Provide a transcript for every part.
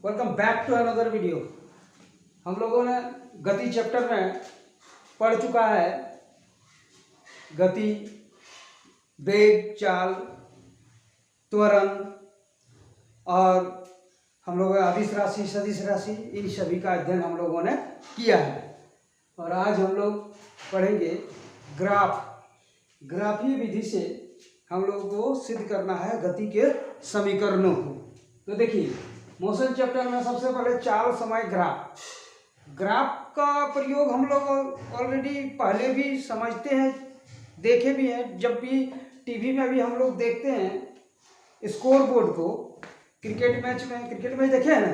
Welcome back to another video. हम लोगों ने गति चैप्टर में पढ़ चुका है गति, वेग, चाल, त्वरण और हम लोग अदिश राशि, सदिश राशि, इन सभी का अध्ययन हम लोगों ने किया है। और आज हम लोग पढ़ेंगे ग्राफ। ग्राफीय विधि से हम लोगों को सिद्ध करना है गति के समीकरणों को। तो देखिए, मोशन चैप्टर में सबसे पहले चाल, समय, ग्राफ। ग्राफ का प्रयोग हम लोग ऑलरेडी पहले भी समझते हैं, देखे भी हैं। जब भी टीवी में भी हम लोग देखते हैं स्कोर बोर्ड को, क्रिकेट मैच देखे हैं ना,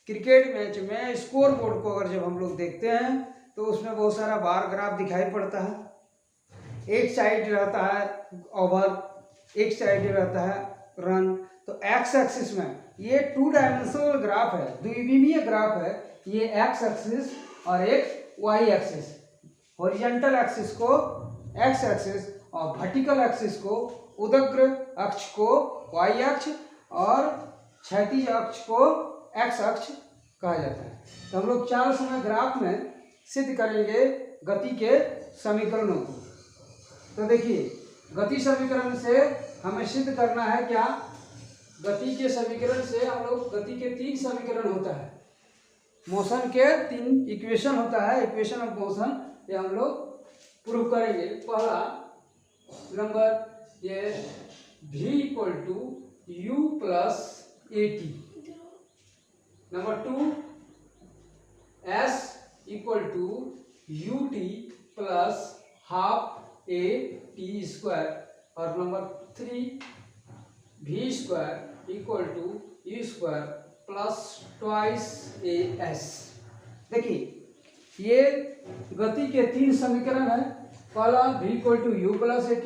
क्रिकेट मैच में स्कोर बोर्ड को अगर जब हम लोग देखते हैं तो उसमें बहुत सारा बार ग्राफ दिखाई पड़ता है। एक साइड रहता है ओवर, एक साइड रहता है रन। तो एक्स एक्सिस में ये 2 डायमेंशनल ग्राफ है, द्विविमीय ग्राफ है। ये एक्स एक्सिस और एक वाई एक्सिस। हॉरिजॉन्टल एक्सिस को एक्स एक्सिस और वर्टिकल एक्सिस को, उदग्र अक्ष को वाई अक्ष और क्षैतिज अक्ष को एक्स अक्ष कहा जाता है। तो हम लोग चाल, समय, ग्राफ में सिद्ध करेंगे गति के समीकरणों को। तो देखिए, गति समीकरण से हमें सिद्ध करना है क्या? गति के समीकरण से हम लोग, गति के 3 समीकरण होता है, मोशन के 3 इक्वेशन होता है, इक्वेशन ऑफ मोशन। ये हम लोग प्रूव करेंगे। पहला नंबर ये v = u + at। Number 2 s = ut + ½ at²। और नंबर 3 v² = u² + 2as। देखिए, ये गति के 3 समीकरण है। पहला v = u + at,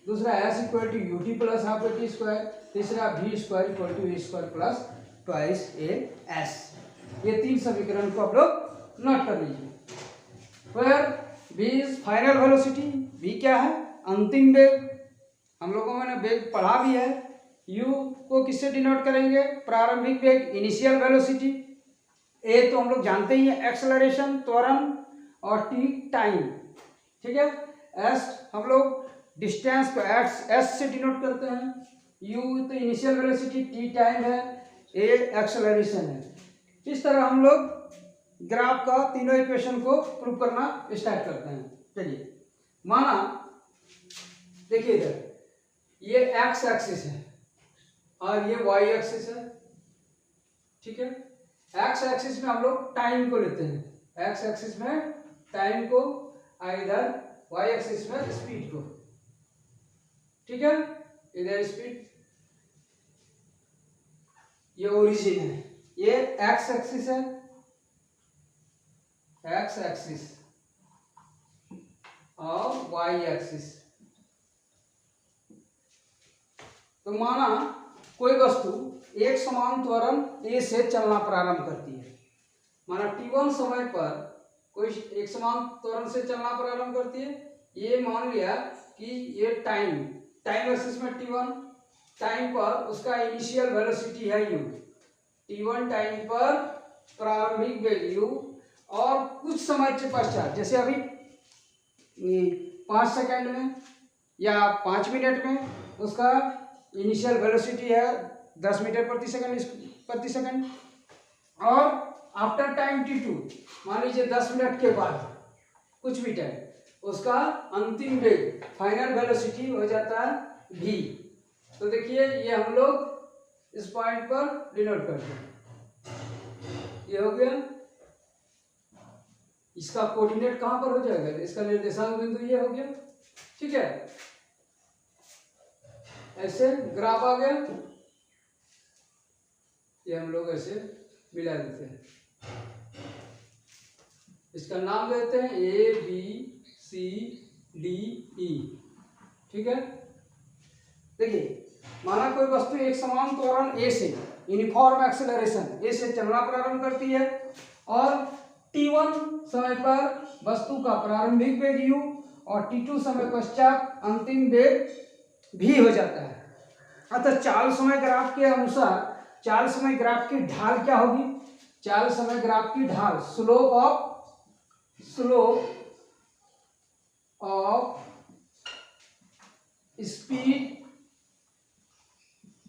दूसरा s = ut + ½ at², तीसरा v² = u² + 2as। ये 3 समीकरण को आप लोग नोट कर लीजिए। फिर v is final velocity. v क्या है? अंतिम वेग। हम लोगों ने वेग पढ़ा भी है। u को किससे डिनोट करेंगे? प्रारंभिक वेग, इनिशियल वेलोसिटी। a तो हम लोग जानते ही हैं, एक्सेलरेशन, त्वरण। और t टाइम, ठीक है। s हम लोग डिस्टेंस को s से डिनोट करते हैं। u तो इनिशियल वेलोसिटी, t टाइम है, a एक्सेलरेशन है। इस तरह हम लोग ग्राफ का तीनों इक्वेशन को प्रूव करना स्टार्ट करते हैं। चलिए, माना देखिए इधर ये एक्स एक्सिस है और ये वाई एक्सिस है, ठीक है। एक्स एक्सिस में हम लोग टाइम को लेते हैं, एक्स एक्सिस में टाइम को, इधर वाई एक्सिस में स्पीड को, ठीक है। इधर स्पीड, ये ओरिजिन है, ये एक्स एक्सिस है, एक्स एक्सिस और वाई एक्सिस। तो माना कोई वस्तु एक समान त्वरण a से चलना प्रारंभ करती है। माना t1 समय पर कोई एक समान त्वरण से चलना प्रारंभ करती है। ये मान लिया कि ये टाइम एक्सिस में t1 टाइम पर उसका इनिशियल वेलोसिटी है u। t1 टाइम पर प्रारंभिक वेग u, और कुछ समय के पश्चात, जैसे अभी 5 सेकंड में या 5 मिनट में उसका इनिशियल वेलोसिटी है 10 मीटर प्रति सेकंड। और आफ्टर टाइम t2, मान लीजिए 10 मिनट के बाद कुछ भी टाइम, उसका अंतिम वेग, फाइनल वेलोसिटी हो जाता है v। तो देखिए, ये हम लोग इस पॉइंट पर डिनोट करते हैं। ये हो गया। इसका कोऑर्डिनेट कहां पर हो जाएगा? इसका निर्देशांक बिंदु ये हो गया, ठीक है। ऐसे ग्राफ आ गया, ये हम लोग ऐसे मिला देते हैं। इसका नाम देते हैं A B C D E, ठीक है। देखिए, माना कोई वस्तु एक समान त्वरण a से, यूनिफॉर्म एक्सेलरेशन a से चलना प्रारंभ करती है, और t1 समय पर वस्तु का प्रारंभिक वेग u और t2 समय पश्चात अंतिम वेग v हो जाता है। अतः चाल समय ग्राफ के अनुसार चाल समय ग्राफ की ढाल क्या होगी? चाल समय ग्राफ की ढाल slope of speed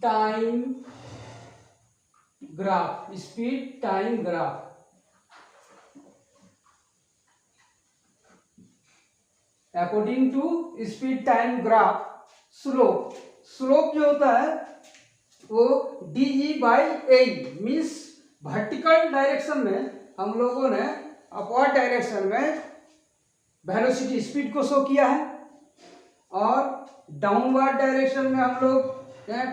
time graph, speed time graph. According to speed time graph slope जो होता है वो DE/AE मीन्स वर्टिकल डायरेक्शन में हम लोगों ने अपवर्ड डायरेक्शन में वेलोसिटी स्पीड को शो किया है, और डाउनवर्ड डायरेक्शन में हम लोग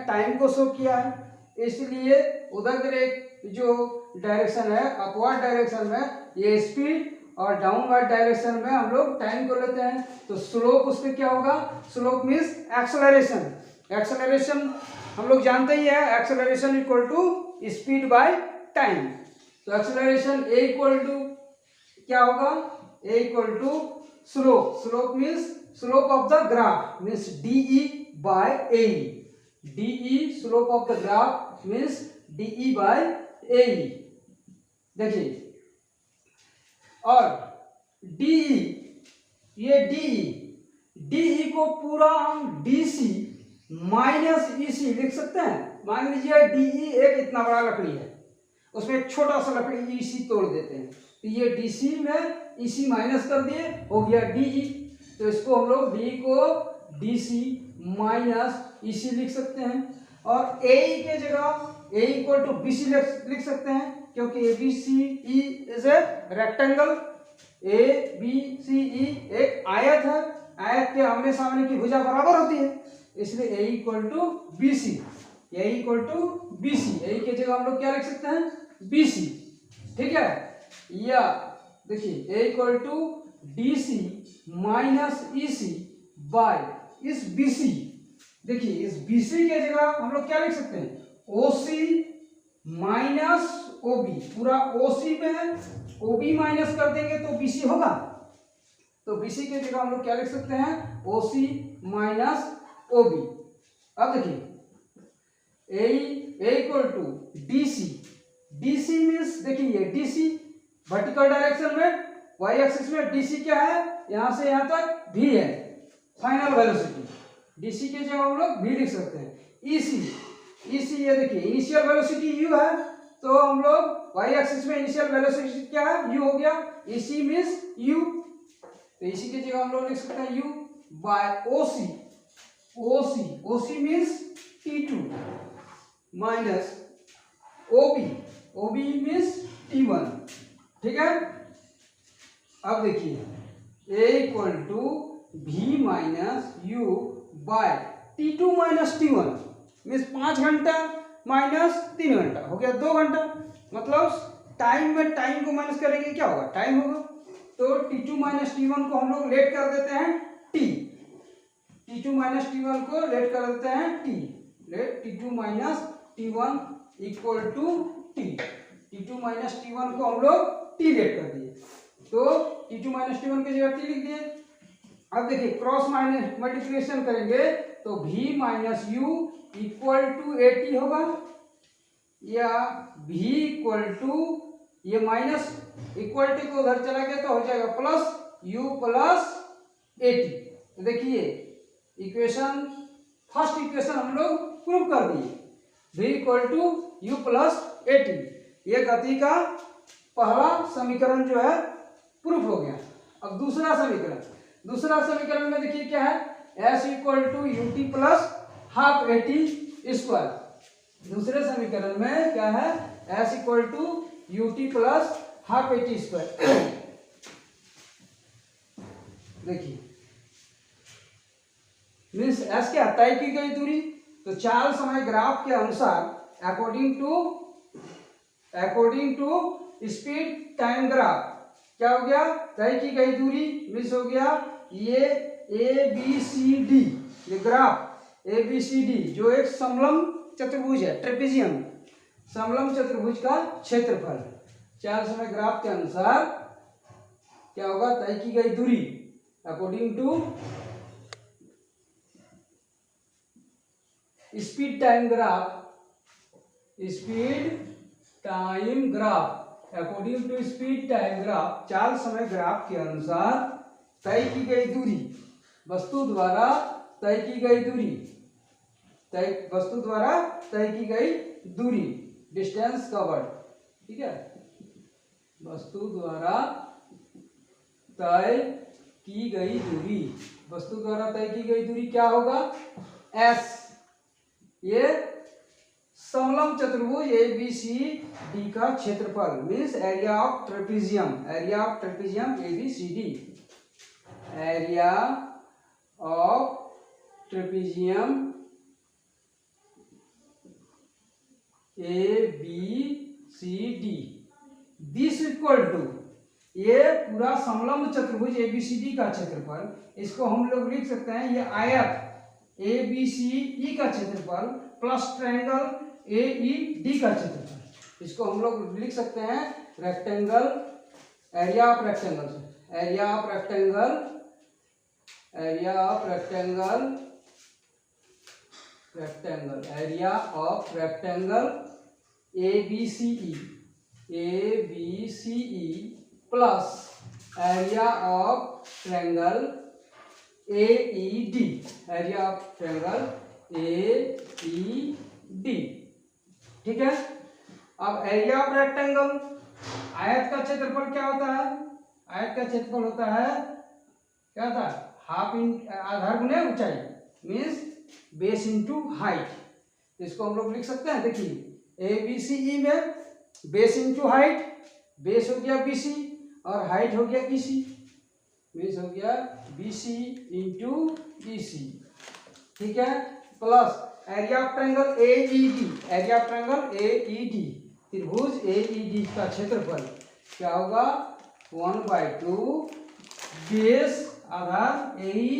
टाइम को शो किया है। इसलिए उधर एक जो डायरेक्शन है अपवर्ड डायरेक्शन में ये स्पीड, और डाउनवर्ड डायरेक्शन में हम लोग टाइम को लेते हैं। तो स्लोप उसमें क्या होगा? स्लोप मीन्स एक्सेलरेशन हम लोग जानते ही है, acceleration equal to speed by time. तो एक्सेलरेशन ए इक्वल टू क्या होगा? A equal to slope means slope of the graph means DE/AE। DE slope of the graph means DE/AE। देखिए, और DE, ये DE को पूरा हम DC माइनस EC लिख सकते हैं। मान लीजिए DE एक इतना बड़ा लकड़ी है, उसमें एक छोटा सा लकड़ी EC तोड़ देते हैं, तो ये DC में EC माइनस कर दिए, हो गया DE। तो इसको हम लोग DE को DC माइनस EC लिख सकते हैं। और AE के जगह A इक्वल टू BC लिख सकते हैं, क्योंकि ABCE is a rectangle. ABCE एक आयत है, आयत के आमने सामने की भुजा बराबर होती है, इसलिए A equal to BC। A equal to BC, A की जगह हम लोग क्या लिख सकते हैं? BC, ठीक है। या देखिए A equal to DC minus EC by इस BC। देखिए इस BC के जगह हम लोग क्या लिख सकते हैं? OC minus OB। पूरा OC में OB माइनस कर देंगे तो BC होगा, तो BC के जगह हम लोग क्या लिख सकते हैं? OC minus OB। अब देखिए A equal to DC means देखिए DC वर्टिकल डायरेक्शन में y एक्सिस में DC क्या है? यहां से यहां तक v है, फाइनल वेलोसिटी। DC के जगह हम लोग v लिख सकते हैं। EC ये देखिए इनिशियल वेलोसिटी u है, तो हम लोग y एक्सिस में इनिशियल वेलोसिटी क्या है? u हो गया। EC मीन्स u, तो EC की जगह हम लोग लिख सकते हैं u by OC means T2 minus OB means T1, ठीक है। अब देखिए A equal to V minus U by T2 minus T1 means 5 घंटा माइनस 3 घंटा हो गया 2 घंटा। मतलब टाइम में टाइम को माइनस करेंगे क्या होगा? टाइम होगा। तो T2 माइनस T1 को हम लोग लेट कर देते हैं T। T2 माइनस T1 को लेट कर देते हैं T। Let T2 minus T1 equal to T। T2 minus T1 को हम लोग T लेट कर दिए, तो T2 माइनस T1 की जगह T लिख दिए। अब देखिए क्रॉस माइनस मल्टीप्लिकेशन करेंगे तो V minus U equal to 80 होगा, या V इक्वल टू ये माइनस इक्वल टू को उधर चला गया तो हो जाएगा प्लस U प्लस 80। तो देखिए इक्वेशन फर्स्ट इक्वेशन हम लोग प्रूव कर दिए, V equal to U plus 80। ये गति का पहला समीकरण जो है प्रूफ हो गया। अब दूसरा समीकरण में देखिए क्या है? S equal to UT plus half AT square. दूसरे समीकरण में क्या है? S equal to UT plus half AT square. देखिए मीन्स S क्या? तय की गई दूरी। तो चाल समय ग्राफ के अनुसार according to speed time graph क्या हो गया? तय की गई दूरी मीन्स हो गया ये ABCD, ये ग्राफ ABCD जो एक समलंब चतुर्भुज है, ट्रेपेजियम समलंब चतुर्भुज का क्षेत्रफल। चाल समय ग्राफ के अनुसार क्या होगा? तय की गई दूरी according to speed time speed time graph, according to speed time graph, चाल समय ग्राफ के अनुसार तय की गई दूरी, वस्तु द्वारा तय की गई दूरी, वस्तु द्वारा तय की गई दूरी, डिस्टेंस कवर्ड, ठीक है, वस्तु द्वारा तय की गई दूरी, वस्तु द्वारा तय की गई दूरी क्या होगा, एस। ये समलंब चतुर्भुज ABCD का क्षेत्रफल means area of trapezium, area of trapezium ABCD, area of trapezium ABCD, this equal to, ये पूरा समलंब चतुर्भुज ABCD का क्षेत्रफल, इसको हम लोग लिख सकते हैं ये आयत ABCE का क्षेत्रफल प्लस ट्रायंगल AED का क्षेत्रफल, इसको हम लोग लिख सकते हैं rectangle, area of rectangle, area of rectangle, area of rectangle, rectangle, area of rectangle ABCE, ABCE plus area of triangle AED, area of triangle AED, ठीक है। अब एरिया ऑफ रेक्टेंगल, आयत का क्षेत्रफल क्या होता है, आयत का क्षेत्रफल होता है, क्या होता है, हाफ इन आधार गुने ऊंचाई, मीन्स बेस इंटू हाइट, इसको हम लोग लिख सकते हैं, देखिए ABCE में बेस इंटू हाइट, बेस हो गया BC और हाइट हो गया EC, बेस हो गया BC इंटू EC, ठीक है, plus area of triangle AED, area of triangle AED, त्रिभुज AED का क्षेत्रफल क्या होगा 1/2 बेस आधार AE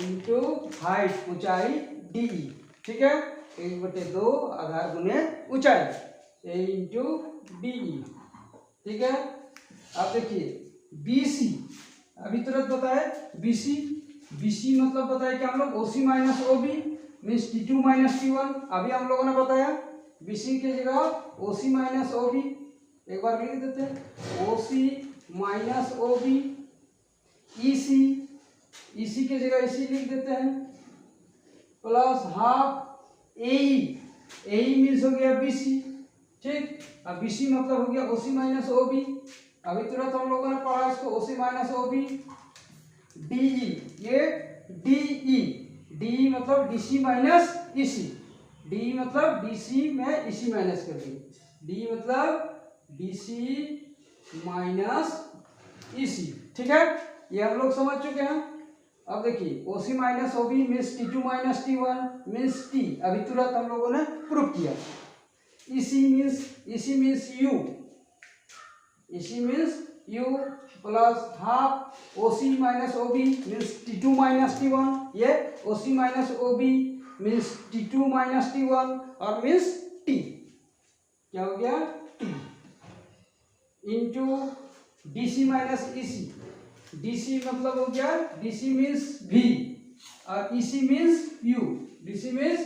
इंटू हाइट ऊंचाई DE, ठीक है, 1/2 आधार गुने ऊंचाई A इंटू DE, ठीक है। अब देखिए BC, अभी तुरंत बताए BC, BC मतलब बताया कि हम लोग OC minus OB means T2 minus T1, अभी हम लोगों ने बताया BC की जगह OC माइनस OB, एक बार लिख देते हैं OC माइनस OB, EC की जगह EC लिख देते हैं, प्लस हाफ AE मीन्स हो गया BC, ठीक, अब BC मतलब हो गया OC माइनस OB, अभी तुरंत हम लोगों ने पढ़ा इसको OC माइनस OB, DE, ये DE मतलब DC माइनस EC, DE मतलब DC में EC माइनस कर दी, DE मतलब DC माइनस EC, ठीक है, ये हम लोग समझ चुके हैं। अब देखिए OC minus OB means T2 minus T1 means T, अभी तुरंत हम लोगों ने प्रूफ किया, EC means U plus half OC minus OB means T2 minus T1, ये OC minus OB means T2 minus T1 और मीन्स T, क्या हो गया T into DC minus EC, DC मतलब हो गया DC मीन्स V और EC means U, DC means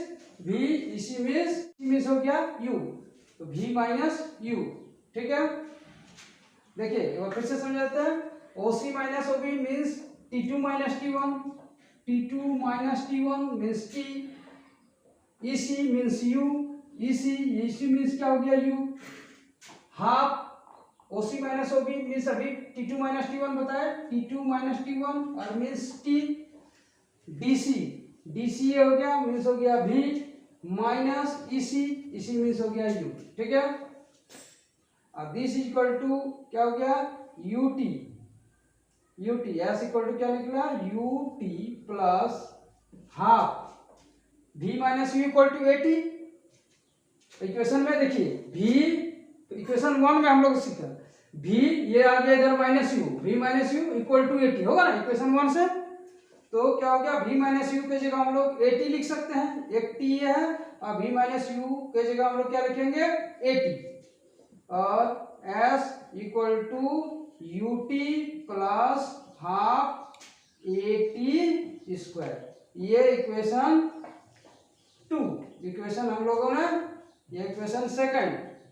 V, EC means हो गया U, तो V माइनस U, ठीक है। देखिए एक बार फिर से समझाते हैं, OC minus OB means T2 minus T1, T2 minus T1 means T, EC means U, EC means क्या हो गया U, half OC minus OB means अभी T2 माइनस T1 बताया, T2 माइनस T1 और मीन्स T, DC हो गया means हो गया V माइनस EC मीन्स हो गया U, ठीक है। अब दिस इक्वल टू क्या हो गया UT S इक्वल टू क्या निकला UT plus half V minus U equal to 80, equation में देखिए V, इक्वेशन 1 में हम लोग सीखा V, ये आ गया इधर minus U, V minus U equal to 80 होगा ना इक्वेशन 1 से, तो क्या हो गया V माइनस U के जगह हम लोग 80 लिख सकते हैं, एक T ये है और V माइनस U के जगह हम लोग क्या लिखेंगे 80 और S equal to UT plus half 80 square, ये इक्वेशन 2, इक्वेशन हम लोगों ने, ये इक्वेशन सेकंड,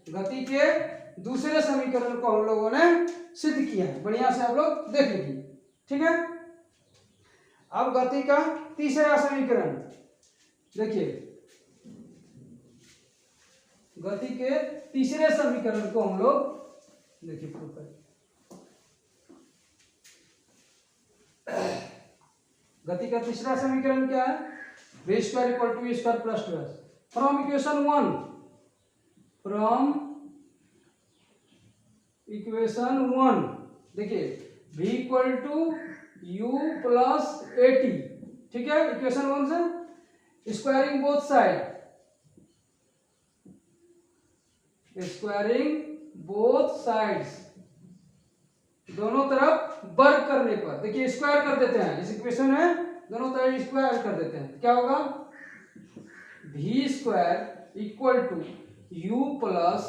गति के दूसरे समीकरण को हम लोगों ने सिद्ध किया है। बढ़िया से आप लोग देख लीजिए, ठीक है। अब गति का तीसरा समीकरण देखिए, गति के तीसरे समीकरण को हम लोग देखिए प्रूव करें। गति का तीसरा समीकरण क्या है? v square equal to v square plus 2s from equation 1, from equation 1 देखिए v equal to u plus 80, ठीक है। इक्वेशन 1 से squaring both side, squaring both sides, दोनों तरफ वर्ग करने पर देखिए स्क्वायर कर देते हैं। इस इक्वेशन में दोनों तरफ स्क्वायर कर देते हैं, क्या होगा? v square equal to u plus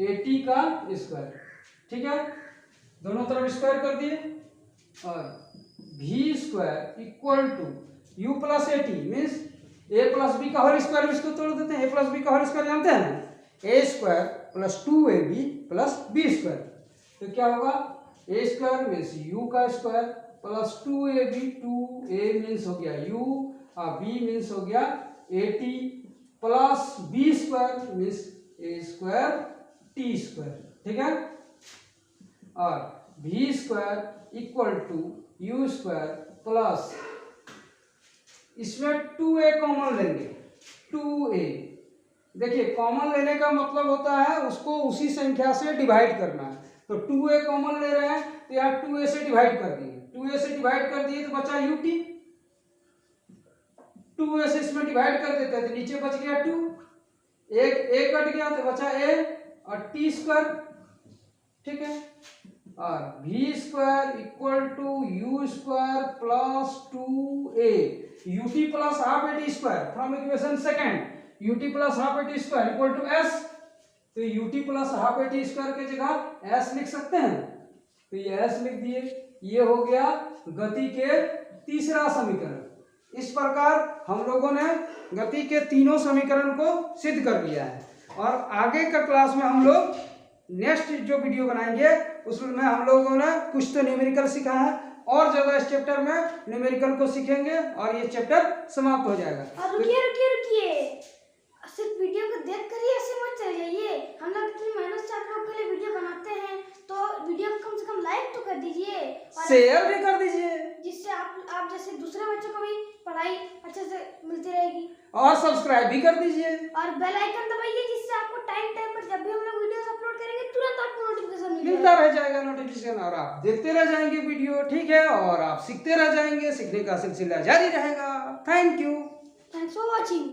80 का स्क्वायर, ठीक है। दोनों तरफ स्क्वायर कर दिए और v square equal to u plus 80 means a plus B का होल स्क्वायर, इसको तोड़ देते हैं। a प्लस बी का होल स्क्वायर जानते हैं, a square plus 2ab plus b square, तो क्या होगा? a स्क्वायर मीन्स u का square plus 2ab, 2a means हो गया u और b मीन्स हो गया 80 plus b square means a square t square, ठीक है। और v square equal to u square plus, इसमें 2a कॉमन लेंगे, 2a देखिए कॉमन लेने का मतलब होता है उसको उसी संख्या से डिवाइड करना है। तो 2a कॉमन ले रहे हैं तो यहाँ 2a से डिवाइड कर दिए, 2a से डिवाइड कर दिए तो बचा ut, 2a से इसमें डिवाइड कर देते हैं तो नीचे बच गया 2, एक a कट गया तो बचा a और t स्क्वायर, ठीक है। और v square equal to u square plus 2a, ut plus half a t square from equation second, ut plus half a t square equal to s, तो ut plus half a t square की जगह s लिख सकते हैं, तो ये s लिख दिए। ये हो गया गति के तीसरा समीकरण। इस प्रकार हम लोगों ने गति के तीनों समीकरण को सिद्ध कर लिया है और आगे का क्लास में हम लोग नेक्स्ट जो वीडियो बनाएंगे उसमें हम लोगों ने कुछ तो न्यूमेरिकल सीखा है और ज्यादा इस चैप्टर में न्यूमेरिकल को सीखेंगे और ये चैप्टर समाप्त हो जाएगा। और रुकिए, सिर्फ वीडियो को देख कर ही ऐसे मत चले जाइए। हम लोग इतनी मेहनत से आप लोग के लिए वीडियो बनाते हैं तो वीडियो को कम से कम लाइक तो कर दीजिए, शेयर भी कर दीजिए, जिससे आप जैसे दूसरे बच्चों को भी पढ़ाई अच्छे से मिलती रहेगी। और सब्सक्राइब भी कर दीजिए और बेल आइकन दबाइए, जिससे आपको टाइम पर जब भी हम लोग वीडियोस अपलोड करेंगे तुरंत आपको नोटिफिकेशन मिलता रह जाएगा नोटिफिकेशन, और आप देखते रह जाएंगे वीडियो, ठीक है। और आप सीखते रह जाएंगे, सीखने का सिलसिला जारी रहेगा। Thank you, thanks for watching.